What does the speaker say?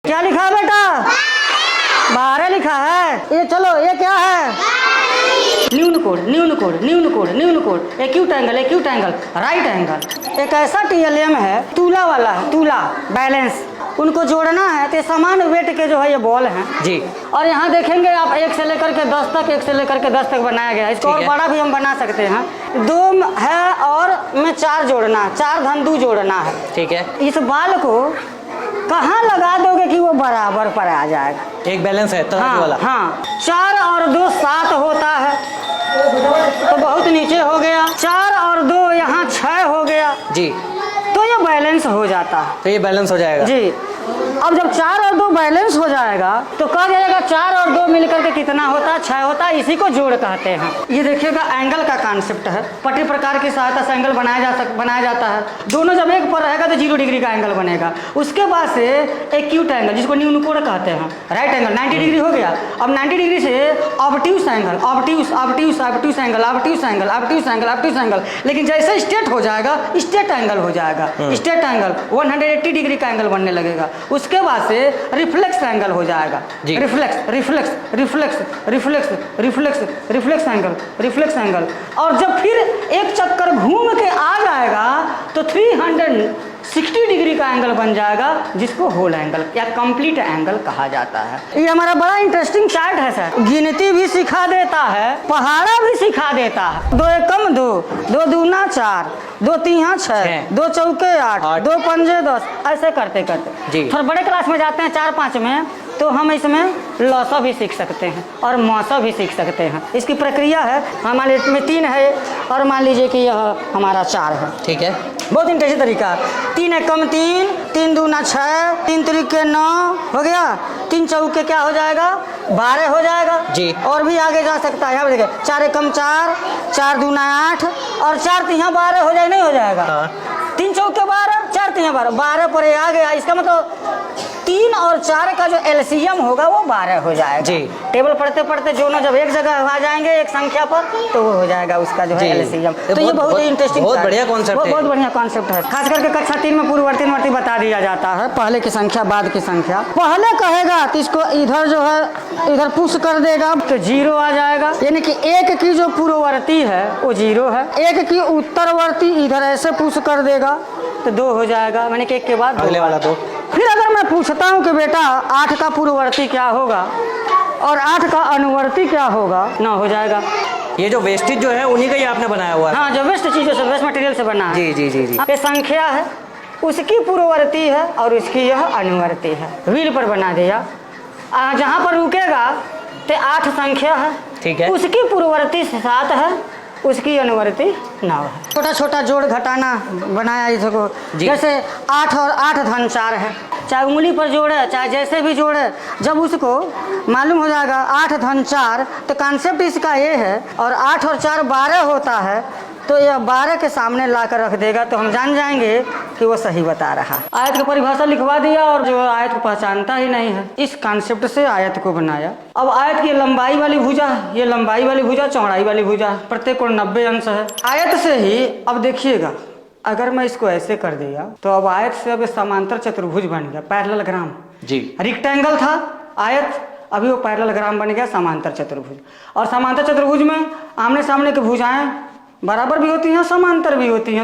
क्या लिखा है बेटा? 12 लिखा है। ये चलो, ये क्या है? न्यून कोण, न्यून कोण, न्यून कोण, न्यून कोण, acute angle, acute angle, right angle. एक ऐसा टीएलएम है, तूला वाला है, तूला बैलेंस, उनको जोड़ना है तो समान वेट के जो है ये बॉल हैं जी। और यहाँ देखेंगे आप 1 से लेकर के 10 तक, 1 से लेकर के 10 तक बनाया गया है। इसको और बड़ा भी हम बना सकते हैं। 2 है और में 4 जोड़ना, 4 धंधु जोड़ना है। ठीक है। इस बाल को कहाँ लगा दोगे कि वो बराबर पर आ जाएगा? एक बैलेंस है तराजू वाला। हाँ, 4 और 2 7 होता है तो बहुत नीचे हो गया। 4 और 2 यहाँ 6 हो गया जी, तो ये बैलेंस हो जाता है। तो ये बैलेंस हो जाएगा जी। अब जब 4 और 2 बैलेंस हो जाएगा तो कहा जाएगा 4 और 2 मिलकर के कितना होता है? 6 होता है। इसी को जोड़ कहते हैं। ये देखिएगा एंगल का कॉन्सेप्ट है। पट्टी प्रकार की सहायता से एंगल बनाया जाता है। दोनों जब एक पर रहेगा तो 0 डिग्री का एंगल बनेगा। उसके बाद से एक्यूट एंगल, जिसको न्यून कोण कहते हैं, राइट एंगल 90 डिग्री हो गया। अब 90 डिग्री से obtuse angle, obtuse obtuse obtuse angle, obtuse angle, obtuse angle, obtuse angle. लेकिन जैसे स्ट्रेट हो जाएगा स्ट्रेट एंगल हो जाएगा। स्ट्रेट एंगल 180 डिग्री का एंगल बनने लगेगा। उसके बाद से रिफ्लेक्स एंगल हो जाएगा। Reflex reflex reflex reflex reflex reflex angle, reflex angle. और जब फिर एक चक्कर घूम के आ जाएगा तो 360 डिग्री का एंगल बन जाएगा, जिसको होल एंगल या कंप्लीट एंगल कहा जाता है। ये हमारा बड़ा इंटरेस्टिंग चार्ट है सर। गिनती भी सिखा देता है, पहाड़ा भी सिखा देता है। 2 एकम 2, 2 दूना 4, 2 तीहा 6, 2 चौके 8, 2 पंजे 10, ऐसे करते करते थोड़ा बड़े क्लास में जाते हैं 4-5 में तो हम इसमें लॉसा भी सीख सकते हैं और मौसा भी सीख सकते हैं। इसकी प्रक्रिया है, हमारे में 3 है और मान लीजिए कि यह हमारा 4 है। ठीक है। बहुत इंटरेस्टिंग तरीका है। 3 एकम 3, 3 दूना 6, 3 त्रिके 9 हो गया। 3 चौके क्या हो जाएगा? 12 हो जाएगा जी। और भी आगे जा सकता है। यहाँ देखिए 4 एकम 4, 4 दूना 8 और 4 तिहा 12 हो जाए, नहीं हो जाएगा? 3 चौके 12, 4 तिहा 12, 12 पर आ गया। इसका मतलब 3 और 4 का जो एलसीएम होगा वो 12 हो जाएगा जी। टेबल पढ़ते पढ़ते दोनों जब एक जगह आ जाएंगे एक संख्या पर तो वो हो जाएगा उसका जो है एलसीएम। तो ये बहुत ही इंटरेस्टिंग, बहुत बढ़िया कॉन्सेप्ट है। बहुत बढ़िया कॉन्सेप्ट है। खास करके कक्षा 3 में पूर्ववर्ती बता दिया जाता है, पहले की संख्या बाद की संख्या। पहले कहेगा तो इसको इधर जो है इधर पुश कर देगा तो 0 आ जाएगा, यानी कि 1 की जो पूर्ववर्ती है वो 0 है। 1 की उत्तरवर्ती इधर ऐसे पुश कर देगा तो 2 हो जाएगा, मैंने कि 1 के बाद अगले वाला 2। फिर अगर मैं पूछता हूँ कि बेटा 8 का पूर्ववर्ती क्या होगा और 8 का अनुवर्ती क्या होगा, 9 हो जाएगा। ये जो वेस्टेज जो है उन्हीं का ही आपने बनाया हुआ है? हाँ, जो वेस्ट चीज़ों से, वेस्ट मटेरियल से बना है। जी जी जी जी। ये संख्या है, उसकी पूर्ववर्ती है और उसकी यह अनुवर्ती है। व्हील पर बना दिया, जहाँ पर रुकेगा तो 8 संख्या है। ठीक है। उसकी पूर्ववर्ती 7 है, उसकी अनुवर्ती 9 है। छोटा छोटा जोड़ घटाना बनाया इसको, जैसे 8 और 8 धन 4 है। चाहे उंगली पर जोड़े चाहे जैसे भी जोड़े, जब उसको मालूम हो जाएगा 8 धन 4 तो कॉन्सेप्ट इसका ये है। और 8 और 4 12 होता है तो यह 12 के सामने ला कर रख देगा तो हम जान जाएंगे कि वो सही बता रहा है। आयत की परिभाषा लिखवा दिया और जो आयत को पहचानता ही नहीं है, इस कॉन्सेप्ट से आयत को बनाया। अब आयत की लंबाई वाली भुजा, ये लंबाई वाली भुजा, चौड़ाई वाली भुजा, प्रत्येक कोण 90 अंश है। आयत से ही अब देखिएगा, अगर मैं इसको ऐसे कर दिया तो अब आयत से अब समांतर चतुर्भुज बन गया, पैरेललोग्राम जी। रेक्टेंगल था आयत, अभी वो पैरेललोग्राम बन गया समांतर चतुर्भुज। और समांतर चतुर्भुज में आमने सामने की भुजाएं बराबर भी होती हैं, समांतर भी होती हैं।